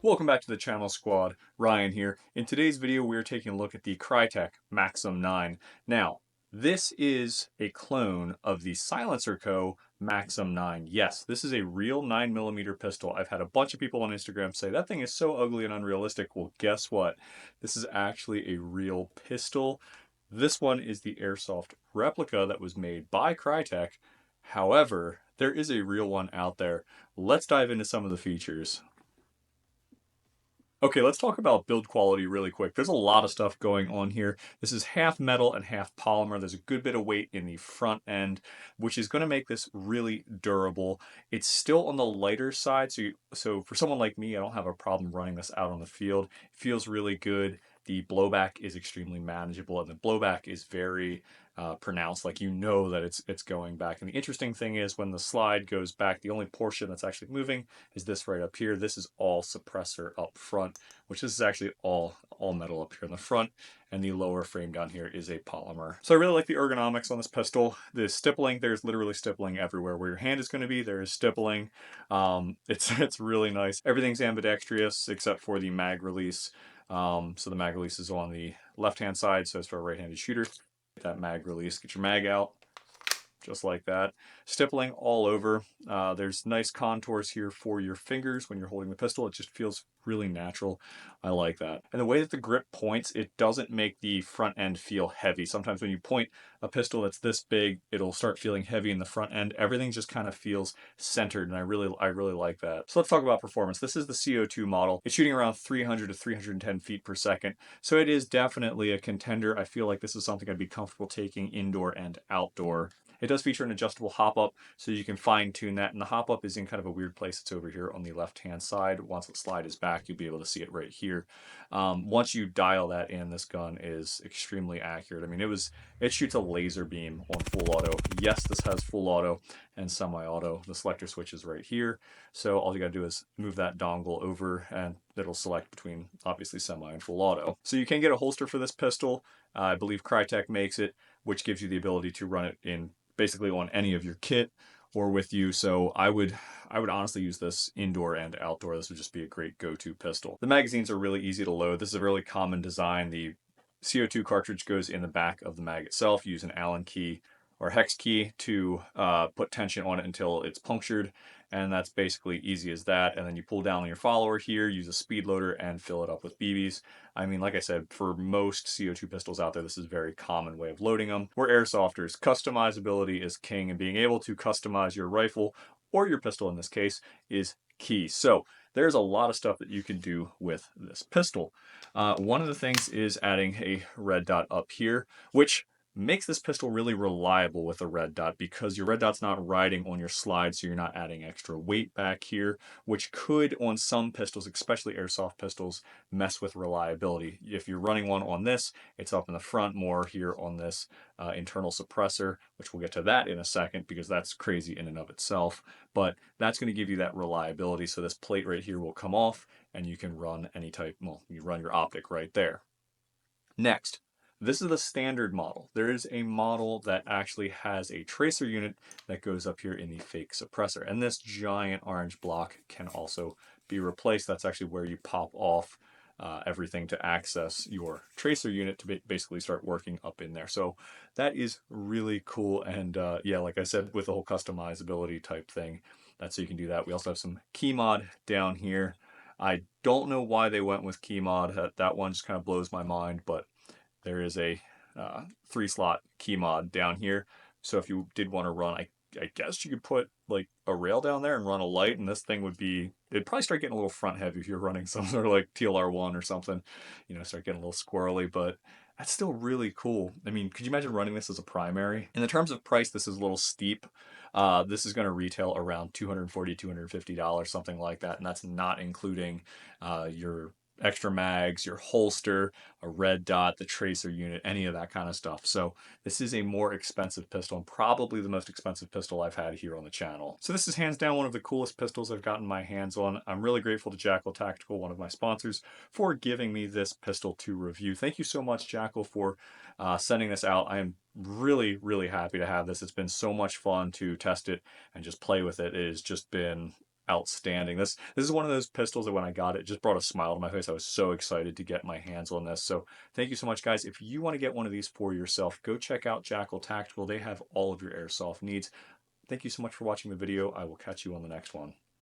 Welcome back to the channel squad. Ryan here. In today's video we are taking a look at the KRYTAC Maxim 9. Now, this is a clone of the SilencerCo Maxim 9. Yes, this is a real 9mm pistol. I've had a bunch of people on Instagram say that thing is so ugly and unrealistic. Well, guess what? This is actually a real pistol. This one is the Airsoft replica that was made by KRYTAC. However, there is a real one out there. Let's dive into some of the features. Okay, let's talk about build quality really quick. There's a lot of stuff going on here. This is half metal and half polymer. There's a good bit of weight in the front end, which is going to make this really durable. It's still on the lighter side, so for someone like me, I don't have a problem running this out on the field. It feels really good. The blowback is extremely manageable, and the blowback is very pronounced, like you know that it's going back. And the interesting thing is when the slide goes back, the only portion that's actually moving is this right up here. This is all suppressor up front, which this is actually all metal up here in the front, and the lower frame down here is a polymer. So I really like the ergonomics on this pistol. The stippling, there's literally stippling everywhere. Where your hand is going to be, there is stippling. It's really nice. Everything's ambidextrous except for the mag release. So the mag release is on the left-hand side, so it's for a right-handed shooter. That mag release, get your mag out, just like that. Stippling all over. There's nice contours here for your fingers when you're holding the pistol. It just feels really natural. I like that. And the way that the grip points, it doesn't make the front end feel heavy. Sometimes when you point a pistol that's this big, it'll start feeling heavy in the front end. Everything just kind of feels centered, and I really like that. So let's talk about performance. This is the CO2 model. It's shooting around 300 to 310 feet per second. So it is definitely a contender. I feel like this is something I'd be comfortable taking indoor and outdoor. It does feature an adjustable hop-up, so you can fine-tune that, and the hop-up is in kind of a weird place. It's over here on the left-hand side. Once the slide is back, you'll be able to see it right here. Once you dial that in, this gun is extremely accurate. I mean, it shoots a laser beam on full auto. Yes, this has full auto and semi-auto. The selector switch is right here, so all you gotta do is move that dongle over, and it'll select between, obviously, semi and full auto. So you can get a holster for this pistol. I believe KRYTAC makes it, which gives you the ability to run it in basically on any of your kit or with you. So I would honestly use this indoor and outdoor. This would just be a great go-to pistol. The magazines are really easy to load. This is a really common design. The CO2 cartridge goes in the back of the mag itself. You use an Allen key or hex key to put tension on it until it's punctured, and that's basically easy as that. And then you pull down on your follower here, use a speed loader, and fill it up with BBs. I mean, like I said, for most CO2 pistols out there, this is a very common way of loading them. We're airsofters. Customizability is king, and being able to customize your rifle, or your pistol in this case, is key. So there's a lot of stuff that you can do with this pistol. One of the things is adding a red dot up here, which makes this pistol really reliable with a red dot, because your red dot's not riding on your slide, so you're not adding extra weight back here, which could, on some pistols, especially airsoft pistols, mess with reliability. If you're running one on this, it's up in the front more here on this internal suppressor, which we'll get to that in a second, because that's crazy in and of itself. But that's going to give you that reliability. So this plate right here will come off, and you can run any type, well, you run your optic right there. Next, this is the standard model. There is a model that actually has a tracer unit that goes up here in the fake suppressor. And this giant orange block can also be replaced. That's actually where you pop off everything to access your tracer unit to basically start working up in there. So that is really cool. And yeah, like I said, with the whole customizability type thing, that's how you can do that. We also have some key mod down here. I don't know why they went with key mod. That one just kind of blows my mind, but there is a 3-slot key mod down here. So if you did want to run, I guess you could put like a rail down there and run a light, and this thing would be, it'd probably start getting a little front heavy if you're running some sort of like TLR1 or something, you know, start getting a little squirrely, but that's still really cool. I mean, could you imagine running this as a primary? In the terms of price, this is a little steep. This is going to retail around $240, $250, something like that, and that's not including your extra mags, your holster, a red dot, the tracer unit, any of that kind of stuff. So this is a more expensive pistol, and probably the most expensive pistol I've had here on the channel. So this is hands down one of the coolest pistols I've gotten my hands on. I'm really grateful to Jackal Tactical, one of my sponsors, for giving me this pistol to review. Thank you so much, Jackal, for sending this out. I am really happy to have this. It's been so much fun to test it and just play with it. It has just been outstanding. This is one of those pistols that when I got it, just brought a smile to my face. I was so excited to get my hands on this. So thank you so much, guys. If you want to get one of these for yourself, go check out Jackal Tactical. They have all of your airsoft needs. Thank you so much for watching the video. I will catch you on the next one.